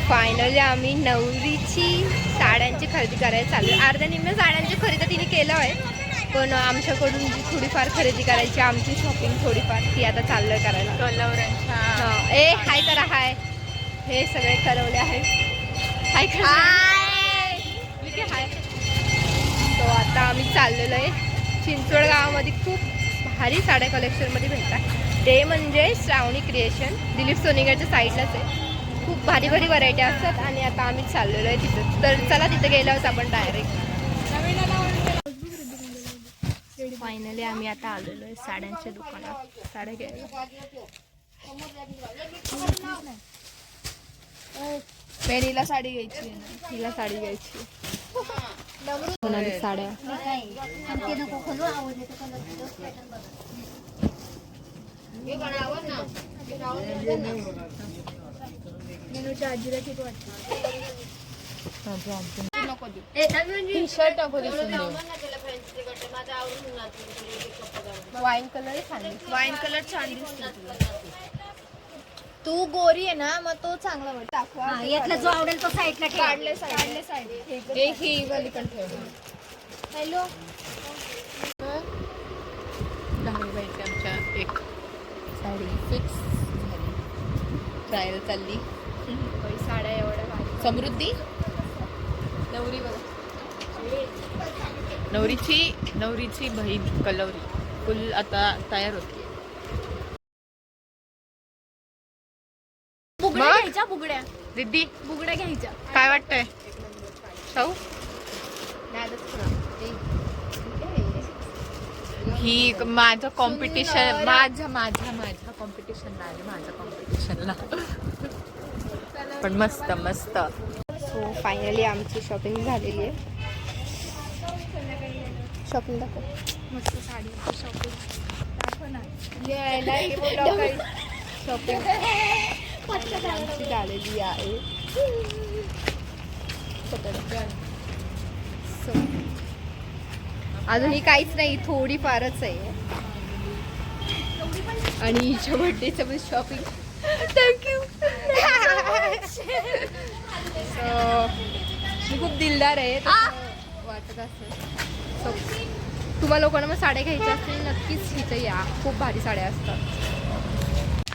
Finally आम्ही नवरीची साड्यांची खरेदी करायला चालू आहे. अर्ध्या निम्म्या साड्यांची खरेदी तिने केलं आहे, पण आमच्याकडून जी थोडीफार खरेदी करायची, आमची शॉपिंग थोडीफार ती आता चाललं करायला. कलवरांच्या ए हाय करा, हाय. हे सगळे ठरवले आहेत. हाय करा, हाय. तो आता आम्ही चाललेलो आहे चिंचवड गावामध्ये. खूप भारी साड्या कलेक्शनमध्ये भेटतात. ते म्हणजे श्रावणी क्रिएशन, दिलीप सोनीगडच्या साईडलाच आहे. खूप भारी भारी व्हरायटी असतात आणि आता आम्ही चाललेलो आहे तिथं. तर चला तिथे गेल्यावर आपण डायरेक्ट. फायनली आम्ही आता आलेलो आहे साड्यांच्या दुकानात साड्या घ्यायला. पेरीला साडी घ्यायची, हिला साडी घ्यायची. कोणाला साड्या आजीला किती वाटतं. टी शर्ट वाईन कलर छान. वाईन कलर छान दिसतो. तू गोरी आहे ना, मग तो चांगला वाटतो. यातला जो आवडेल तो साईडला काढले साईड. एक ही वाली पण ठेव. हॅलो, 10 बाईची आमच्या एक साडी फिक्स झाली. ट्रायल चालली. साड्या एवढ्या भारी. समृद्धी नवरीची बहीण कलवरी फुल आता तयार होती. बुगड्या घ्यायच्या, बुगड्या दीदी बुगड्या घ्यायच्या. काय वाटतंय शाहू? ही माझं कॉम्पिटिशन, माझ्या कॉम्पिटिशनला पण मस्त मस्त. सो फायनली आमची शॉपिंग झालेली आहे. शॉपिंग दाखव. मस्त साडी शॉपिंग दाखव ना. शॉपिंग आमची झालेली आहे. So, अजूनही काहीच नाही, थोडी फारच आहे. आणि हिच्या बर्थडेचं पण शॉपिंग. थँक्यू. मी खूप दिलदार आहे वाटत असं. तुम्हाला लोकांना मग साड्या घ्यायच्या असतील नक्कीच इथं या. खूप भारी साड्या असतात.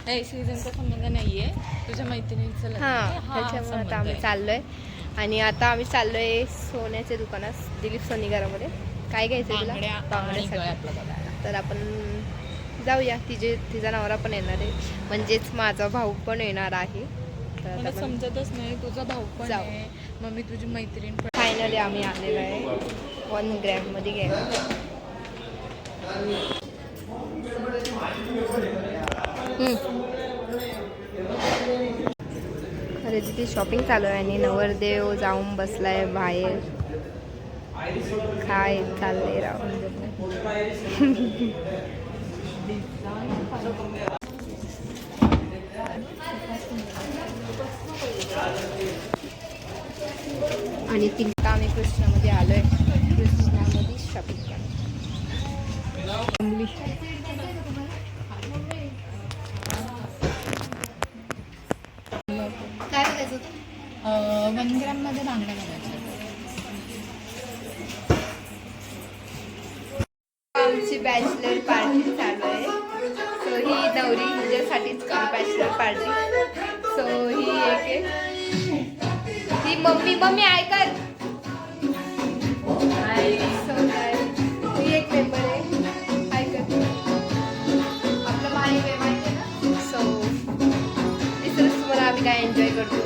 सीझनचा संबंध नाहीये, तुझ्या मैत्रिणीचं त्याच्यामुळे आता आम्ही चाललोय. आणि आता आम्ही चाललोय सोन्याच्या दुकानात दिलीप सोनीगरामध्ये. काय घ्यायचं तुला? बांगड्यासाठी. तर आपण जाऊया. तिचा नवरा पण येणार आहे, म्हणजेच माझा भाऊ पण येणार आहे. मला समजतच नाही, तुझा भाऊ पण आहे, मग मी तुझी मैत्रीण पण. फायनली आम्ही आलेलो आहे 1 ग्रॅम मध्ये घ्यायला. खरेदीची शॉपिंग चालू आहे आणि नवरदेव जाऊन बसलाय बाहेर. काय चाललंय राव. आणि तिला आम्ही कृष्णामध्ये आलोय. कृष्णामध्ये शॉपिंग केली. काय बघायचं? 1 ग्रॅम मध्ये बांगड्या घालायच्या. आमची बॅचलर पार्टी चालू आहे. सो ही नवरी हिच्यासाठीच बॅचलर पार्टी. सो ही एक आहे. ही मम्मी ऐकल. ही एक मेंबर आहे. ऐकल आपलं माहिती आहे ना. सो दिसतच तुम्हाला आम्ही काय एन्जॉय करतो.